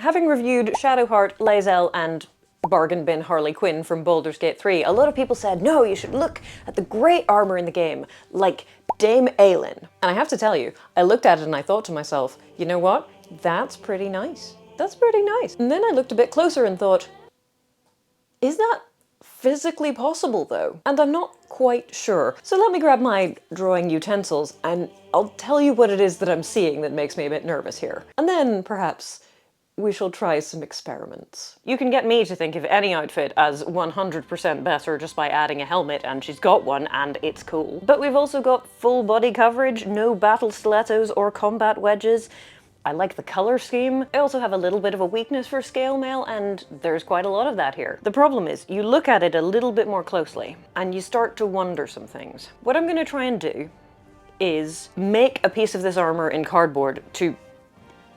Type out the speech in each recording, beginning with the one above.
Having reviewed Shadowheart, Lae'zel, and bargain bin Harley Quinn from Baldur's Gate 3, a lot of people said, no, you should look at the great armor in the game, like Dame Aylin. And I have to tell you, I looked at it and I thought to myself, you know what? That's pretty nice. That's pretty nice. And then I looked a bit closer and thought, is that physically possible though? And I'm not quite sure. So let me grab my drawing utensils and I'll tell you what it is that I'm seeing that makes me a bit nervous here. And then perhaps we shall try some experiments. You can get me to think of any outfit as 100% better just by adding a helmet, and she's got one and it's cool. But we've also got full body coverage, no battle stilettos or combat wedges. I like the color scheme. I also have a little bit of a weakness for scale mail, and there's quite a lot of that here. The problem is, you look at it a little bit more closely, and you start to wonder some things. What I'm gonna try and do is make a piece of this armor in cardboard to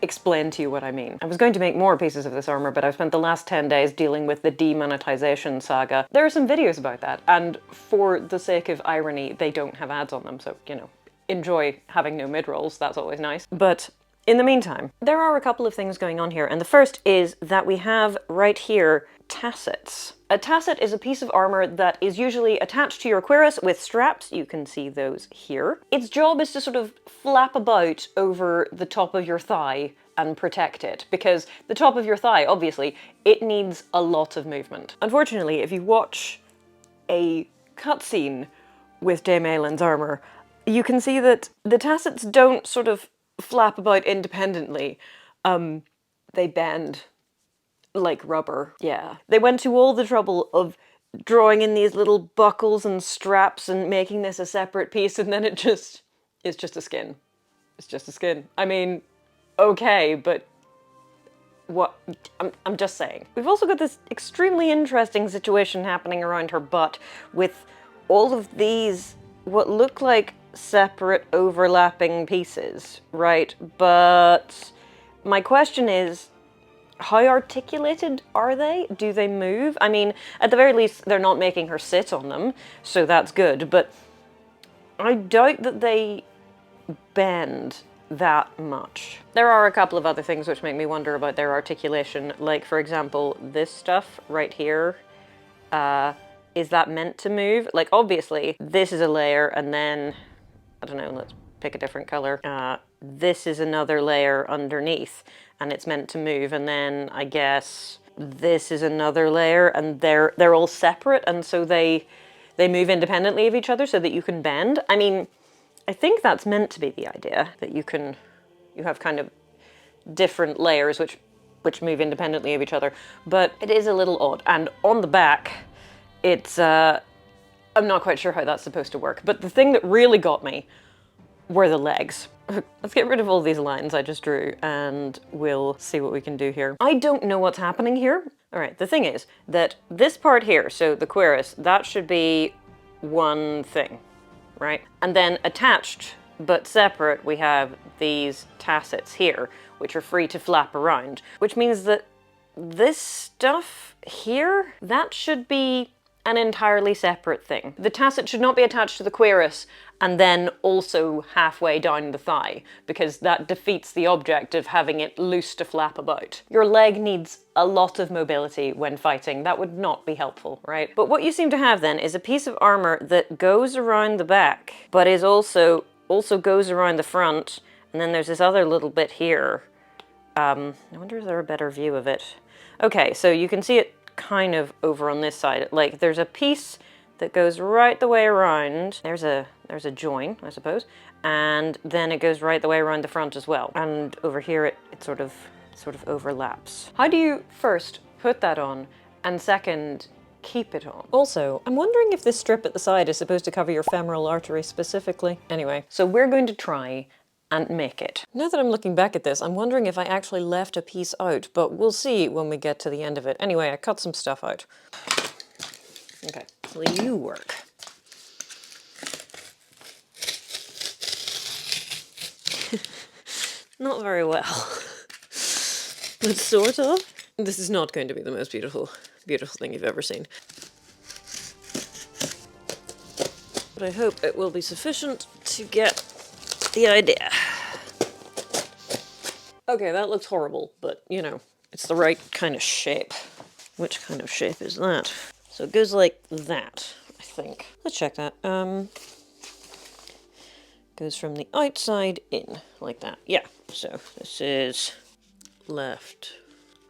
explain to you what I mean. I was going to make more pieces of this armor, but I've spent the last 10 days dealing with the demonetization saga. There are some videos about that, and for the sake of irony, they don't have ads on them, so, you know, enjoy having no mid-rolls, that's always nice. But in the meantime, there are a couple of things going on here, and the first is that we have right here tassets. A tasset is a piece of armor that is usually attached to your cuirass with straps. You can see those here. Its job is to sort of flap about over the top of your thigh and protect it, because the top of your thigh, obviously, it needs a lot of movement. Unfortunately, if you watch a cutscene with Dame Aylin's armor, you can see that the tassets don't sort of flap about independently. They bend like rubber. Yeah. They went to all the trouble of drawing in these little buckles and straps and making this a separate piece, and then it's just a skin. It's just a skin. I mean, okay, but what? I'm just saying. We've also got this extremely interesting situation happening around her butt with all of these, what look like separate overlapping pieces, right? But my question is, how articulated are they? Do they move? I mean, at the very least, they're not making her sit on them, so that's good, but I doubt that they bend that much. There are a couple of other things which make me wonder about their articulation, like, for example, this stuff right here. Is that meant to move? Like, obviously, this is a layer, and then, I don't know, let's pick a different color. This is another layer underneath, and it's meant to move, and then I guess this is another layer, and they're all separate, and so they move independently of each other so that you can bend. I mean, I think that's meant to be the idea, that you have kind of different layers which move independently of each other, but it is a little odd. And on the back, it's, I'm not quite sure how that's supposed to work, but the thing that really got me were the legs. Let's get rid of all these lines I just drew and we'll see what we can do here. I don't know what's happening here. All right, the thing is that this part here, so the cuirass, that should be one thing, right? And then attached but separate, we have these tassets here, which are free to flap around, which means that this stuff here, that should be an entirely separate thing. The tasset should not be attached to the cuirass and then also halfway down the thigh, because that defeats the object of having it loose to flap about. Your leg needs a lot of mobility when fighting. That would not be helpful, right? But what you seem to have then is a piece of armor that goes around the back, but is also goes around the front, and then there's this other little bit here. I wonder if there's a better view of it. Okay, so you can see it kind of over on this side. Like, there's a piece that goes right the way around. There's a join, I suppose, and then it goes right the way around the front as well. And over here it sort of overlaps. How do you first put that on, and second, keep it on? Also, I'm wondering if this strip at the side is supposed to cover your femoral artery specifically. Anyway, so we're going to try and make it. Now that I'm looking back at this, I'm wondering if I actually left a piece out, but we'll see when we get to the end of it. Anyway, I cut some stuff out. Okay, well, you work. Not very well, but sort of. This is not going to be the most beautiful thing you've ever seen. But I hope it will be sufficient to get the idea. Okay, that looks horrible, but, you know, it's the right kind of shape. Which kind of shape is that? So it goes like that, I think. Let's check that. Goes from the outside in, like that. Yeah, so this is left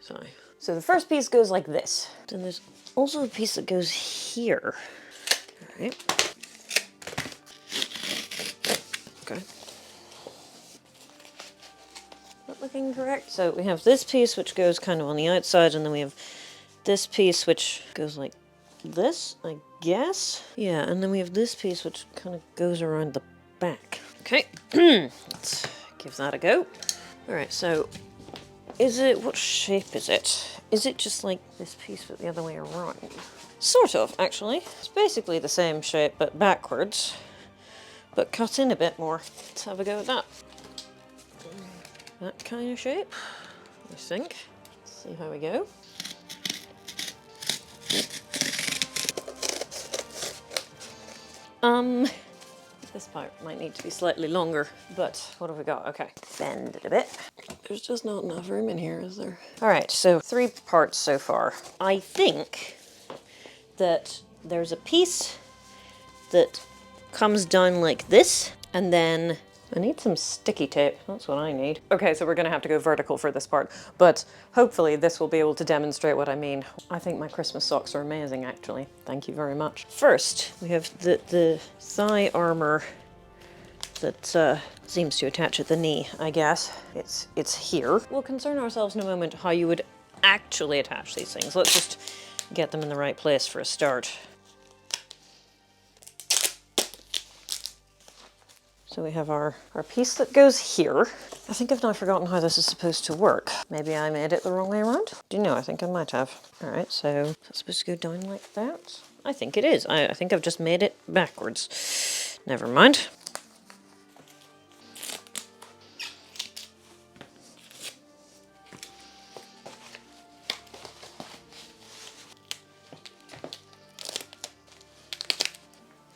thigh. So the first piece goes like this. Then there's also a piece that goes here. All right. Okay. Not looking correct. So we have this piece which goes kind of on the outside, and then we have this piece which goes like this, I guess. Yeah, and then we have this piece which kind of goes around the back. Okay, let's give that a go. All right, so what shape is it? Is it just like this piece but the other way around? Sort of, actually. It's basically the same shape but backwards, but cut in a bit more. Let's have a go at that. That kind of shape, I think. Let's see how we go. This part might need to be slightly longer, but what have we got? Okay, bend it a bit. There's just not enough room in here, is there? All right, so 3 parts so far. I think that there's a piece that comes down like this, and then I need some sticky tape. That's what I need. Okay, so we're gonna have to go vertical for this part, but hopefully this will be able to demonstrate what I mean. I think my Christmas socks are amazing, actually. Thank you very much. First, we have the thigh armor that seems to attach at the knee, I guess. It's here. We'll concern ourselves in a moment how you would actually attach these things. Let's just get them in the right place for a start. So we have our piece that goes here. I think I've now forgotten how this is supposed to work. Maybe I made it the wrong way around? Do you know, I think I might have. All right, so is it supposed to go down like that? I think it is. I think I've just made it backwards. Never mind.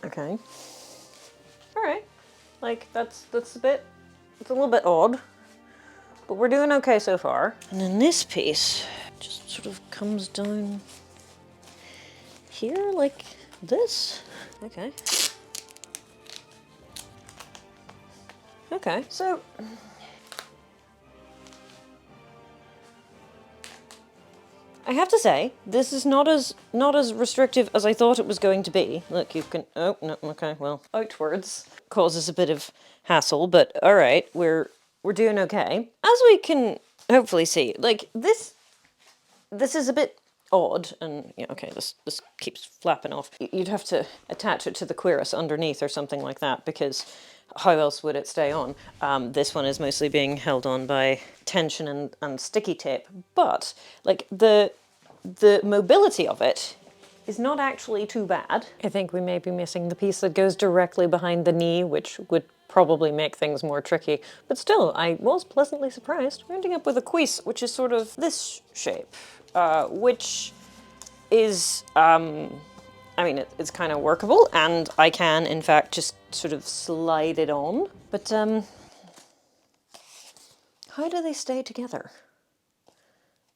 Okay. All right. Like, it's a little bit odd, but we're doing okay so far. And then this piece just sort of comes down here like this. Okay. Okay, so I have to say, this is not as restrictive as I thought it was going to be. Look, you can, oh, no, okay, well, outwards causes a bit of hassle, but all right, we're doing okay. As we can hopefully see, like, this is a bit odd, and, yeah, okay, this keeps flapping off. You'd have to attach it to the cuirass underneath or something like that, because how else would it stay on? This one is mostly being held on by tension and sticky tape, but like the mobility of it is not actually too bad. I think we may be missing the piece that goes directly behind the knee, which would probably make things more tricky, but still, I was pleasantly surprised. We're ending up with a cuisse, which is sort of this shape, which is, I mean, it's kind of workable, and I can, in fact, just sort of slide it on. But, how do they stay together?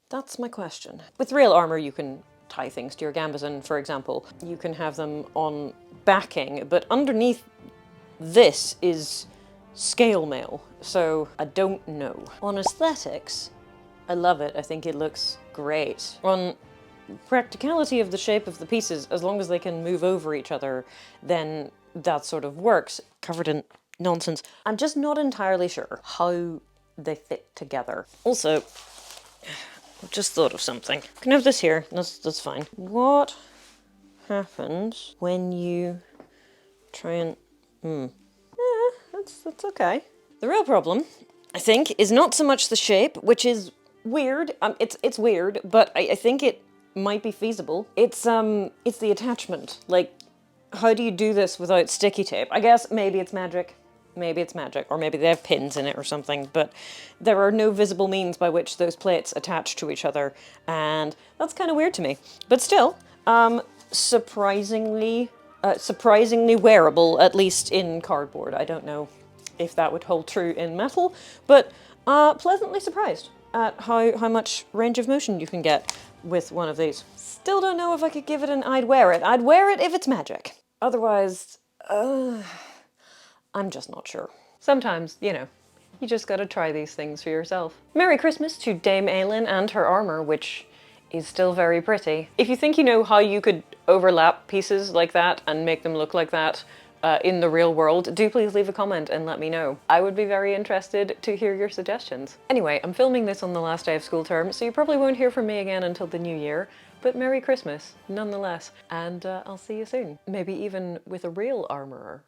That's my question. With real armor, you can tie things to your gambesson, for example. You can have them on backing, but underneath this is scale mail, so I don't know. On aesthetics, I love it. I think it looks great. On practicality of the shape of the pieces, as long as they can move over each other, then that sort of works. Covered in nonsense. I'm just not entirely sure how they fit together. Also, I've just thought of something. You can have this here, that's fine. What happens when you try and, yeah, that's okay. The real problem, I think, is not so much the shape, which is weird. It's weird, but I think it might be feasible. It's the attachment. Like, how do you do this without sticky tape? I guess maybe it's magic. Maybe it's magic, or maybe they have pins in it or something, but there are no visible means by which those plates attach to each other, and that's kind of weird to me. But still, surprisingly wearable, at least in cardboard. I don't know if that would hold true in metal, but pleasantly surprised. at how much range of motion you can get with one of these. Still don't know if I could give it an I'd wear it. I'd wear it if it's magic. Otherwise, I'm just not sure. Sometimes, you know, you just gotta try these things for yourself. Merry Christmas to Dame Aylin and her armour, which is still very pretty. If you think you know how you could overlap pieces like that and make them look like that in the real world, do please leave a comment and let me know. I would be very interested to hear your suggestions. Anyway, I'm filming this on the last day of school term, so you probably won't hear from me again until the new year, but Merry Christmas nonetheless, and I'll see you soon. Maybe even with a real armourer.